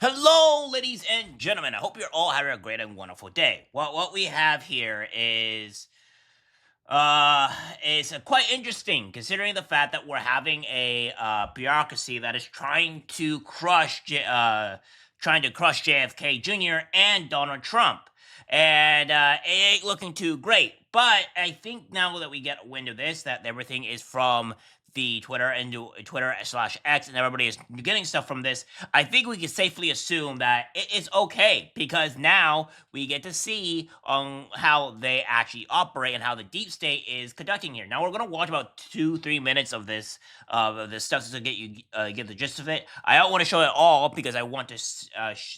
Hello, ladies and gentlemen. I hope you're all having a great and wonderful day. Well, what we have here uh quite interesting, considering the fact that we're having a bureaucracy that is trying to crush JFK Jr. and Donald Trump, and it ain't looking too great. But I think now that we get a wind of this, that everything is from the Twitter/X, and everybody is getting stuff from this. I think we can safely assume that it is okay, because now we get to see on how they actually operate and how the deep state is conducting here. Now we're gonna watch about 2-3 minutes of this stuff to get the gist of it. I don't want to show it all because I want to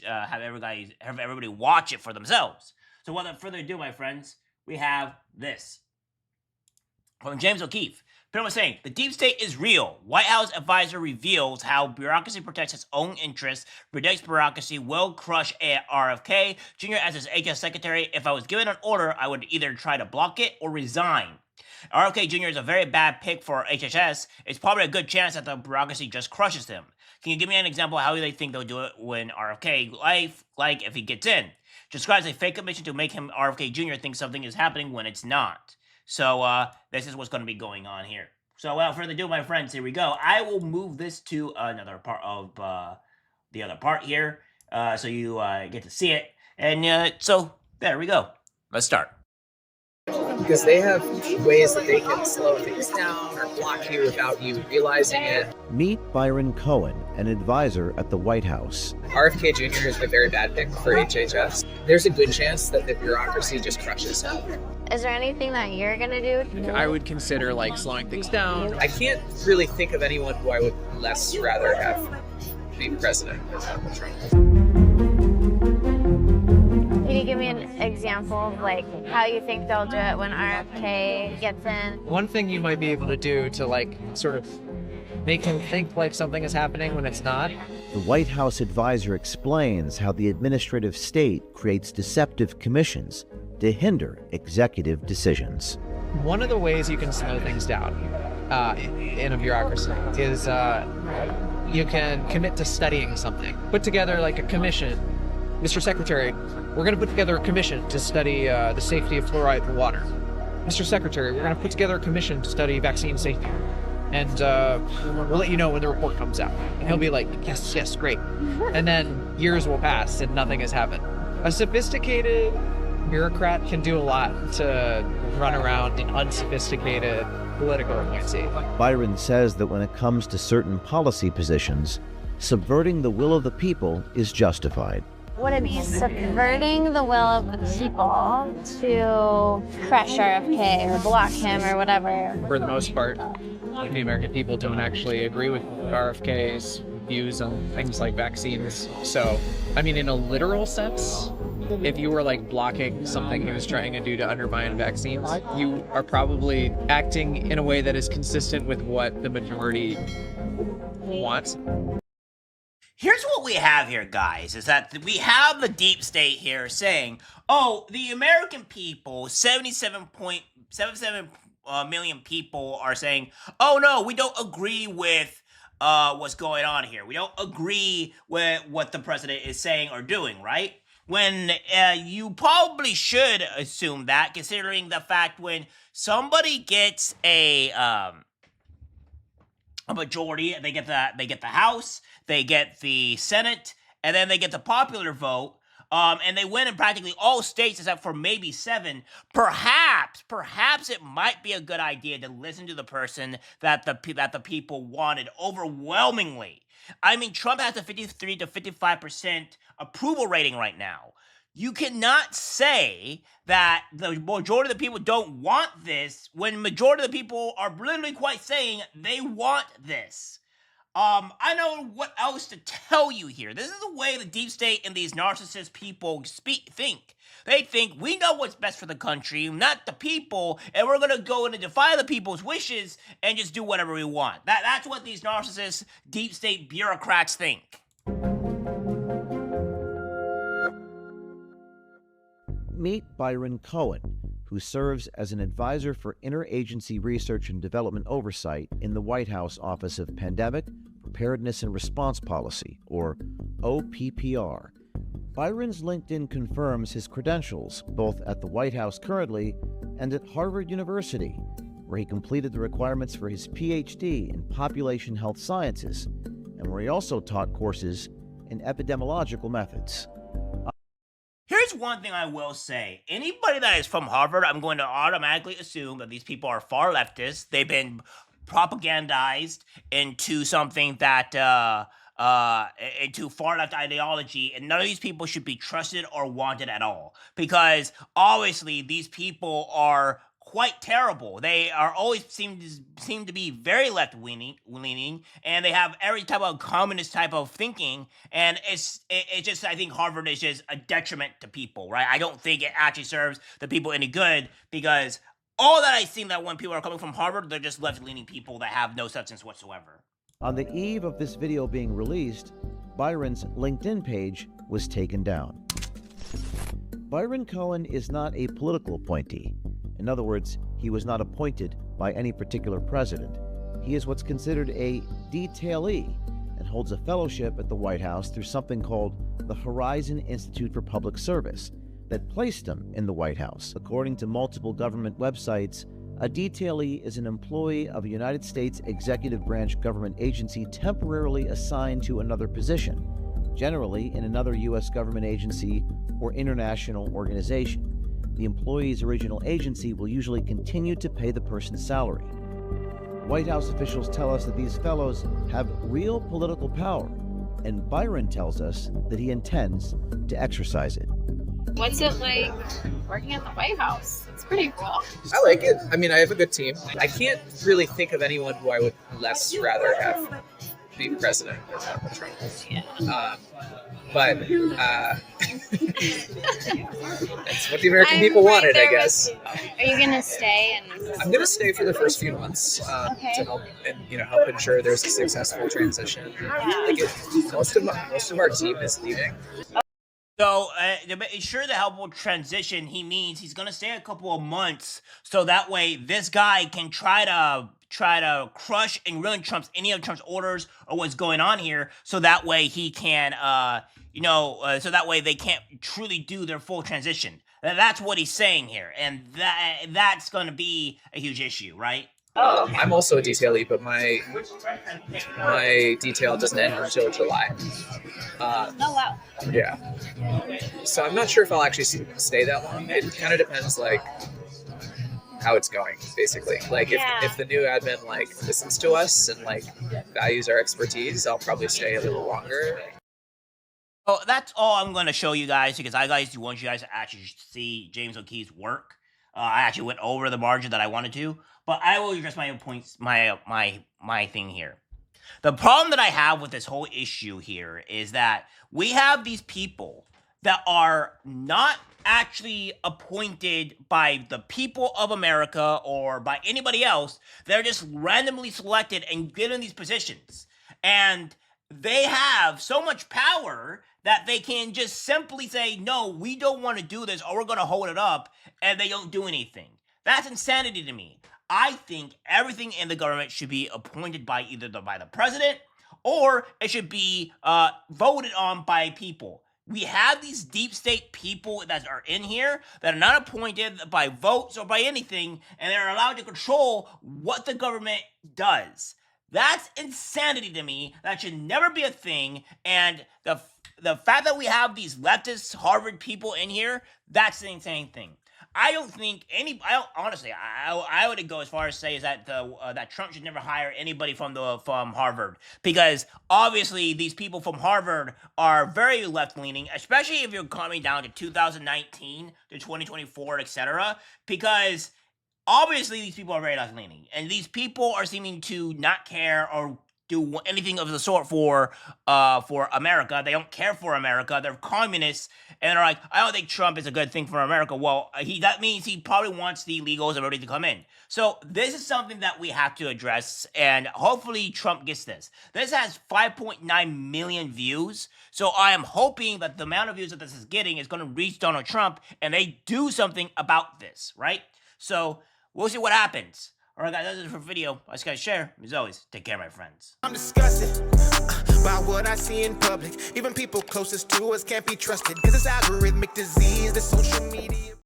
have everybody watch it for themselves. So without further ado, my friends, we have this from James Okeefe. Pretty much saying, the deep state is real. White House advisor reveals how bureaucracy protects its own interests, predicts bureaucracy will crush RFK Jr. as his HS secretary. If I was given an order, I would either try to block it or resign. RFK Jr. is a very bad pick for HHS. It's probably a good chance that the bureaucracy just crushes him. Can you give me an example of how they think they'll do it when RFK, like if he gets in? Describes a fake commission to make him, RFK Jr., think something is happening when it's not. So this is what's going to be going on here. So without further ado, my friends, here we go. I will move this to another part of the other part here, so you get to see it. And so there we go. Let's start. Because they have ways that they can slow things down or block you without you realizing it. Meet Byron Cohen, an advisor at the White House. RFK Jr. is a very bad pick for HHS. There's a good chance that the bureaucracy just crushes him. Is there anything that you're gonna do? I would consider slowing things down. I can't really think of anyone who I would less rather have be president than Donald Trump. Can you give me an example of how you think they'll do it when RFK gets in? One thing you might be able to do to sort of make him think like something is happening when it's not. The White House advisor explains how the administrative state creates deceptive commissions to hinder executive decisions. One of the ways you can slow things down in a bureaucracy is you can commit to studying something. Put together a commission. Mr. Secretary, we're going to put together a commission to study the safety of fluoride in water. Mr. Secretary, we're going to put together a commission to study vaccine safety. And we'll let you know when the report comes out. And he'll be like, yes, great. And then years will pass and nothing has happened. A sophisticated bureaucrat can do a lot to run around an unsophisticated political appointee. Byron says that when it comes to certain policy positions, subverting the will of the people is justified. Would it be subverting the will of the people to crush RFK or block him or whatever? For the most part, the American people don't actually agree with RFK's views on things like vaccines. So, in a literal sense, if you were blocking something he was trying to do to undermine vaccines, you are probably acting in a way that is consistent with what the majority wants. Here's what we have here, guys, is that we have the deep state here saying, oh, the American people, 77.77 million people are saying, oh no, we don't agree with what's going on here. We don't agree with what the president is saying or doing, right? When you probably should assume that, considering the fact when somebody gets a majority, they get the House, they get the Senate, and then they get the popular vote, and they win in practically all states except for maybe 7. Perhaps it might be a good idea to listen to the person that the people wanted overwhelmingly. Trump has a 53 to 55% approval rating right now. You cannot say that the majority of the people don't want this when majority of the people are literally quite saying they want this. I know what else to tell you here. This is the way the deep state and these narcissist people think. They think we know what's best for the country, not the people, and we're gonna go in and defy the people's wishes and just do whatever we want. That's what these narcissist deep state bureaucrats think. Meet Byron Cohen, who serves as an advisor for interagency research and development oversight in the White House Office of Pandemic, Preparedness and Response Policy, or OPPR. Byron's LinkedIn confirms his credentials, both at the White House currently and at Harvard University, where he completed the requirements for his PhD in population health sciences, and where he also taught courses in epidemiological methods. Here's one thing I will say. Anybody that is from Harvard, I'm going to automatically assume that these people are far leftist. They've been propagandized into something that, into far left ideology, and none of these people should be trusted or wanted at all. Because obviously these people are quite terrible. They are always seem to be very left leaning, and they have every type of communist type of thinking. And it's just, I think Harvard is just a detriment to people, right? I don't think it actually serves the people any good, because all that I've seen that when people are coming from Harvard, they're just left leaning people that have no substance whatsoever. On the eve of this video being released, Byron's LinkedIn page was taken down. Byron Cohen is not a political appointee. In other words, he was not appointed by any particular president. He is what's considered a detailee and holds a fellowship at the White House through something called the Horizon Institute for Public Service that placed him in the White House. According to multiple government websites, a detailee is an employee of a United States executive branch government agency temporarily assigned to another position, generally in another U.S. government agency or international organization. The employee's original agency will usually continue to pay the person's salary. White House officials tell us that these fellows have real political power, and Byron tells us that he intends to exercise it. What's it like working at the White House? It's pretty cool. I like it. I mean, I have a good team. I can't really think of anyone who I would less rather have be president than Donald Trump. Yeah. But that's what the American people wanted, I guess. Are you gonna stay? I'm gonna stay for the first few months to help help ensure there's a successful transition. Like most of our team is leaving. So, to ensure the helpful transition, he means he's gonna stay a couple of months, so that way this guy can try to crush and ruin any of Trump's orders or what's going on here, so that way he can, so that way they can't truly do their full transition. That's what he's saying here, and that's gonna be a huge issue, right? Oh, okay. I'm also a detailee, but my detail doesn't end until July. Oh, wow. Yeah. So I'm not sure if I'll actually stay that long. It kind of depends, like, how it's going, basically. Like, if the new admin, like, listens to us and, like, values our expertise, I'll probably stay a little longer. Oh, that's all I'm going to show you guys, because I want you guys to actually see James Okeefe's work. I actually went over the margin that I wanted to, but I will address my own points, my thing here. The problem that I have with this whole issue here is that we have these people that are not actually appointed by the people of America or by anybody else. They're just randomly selected and given these positions. And they have so much power that they can just simply say, no, we don't want to do this, or we're going to hold it up, and they don't do anything. That's insanity to me. I think everything in the government should be appointed by either by the president, or it should be voted on by people. We have these deep state people that are in here that are not appointed by votes or by anything, and they're allowed to control what the government does. That's insanity to me. That should never be a thing. And the fact that we have these leftist Harvard people in here, that's the insane thing. I don't think honestly, I would go as far as say is that that Trump should never hire anybody from Harvard, because obviously these people from Harvard are very left leaning, especially if you're coming down to 2019 to 2024, etc. Because obviously these people are very left leaning, and these people are seeming to not care or do anything of the sort for America. They don't care for America. They're communists, and they're like, I don't think Trump is a good thing for America. Well, that means he probably wants the illegals already to come in. So this is something that we have to address, and hopefully Trump gets this. This has 5.9 million views, so I am hoping that the amount of views that this is getting is going to reach Donald Trump, and they do something about this, right? So we'll see what happens. Alright guys, that's it for the video. I just gotta share. As always, take care, my friends. I'm disgusted. by what I see in public. Even people closest to us can't be trusted, cause it's algorithmic disease. This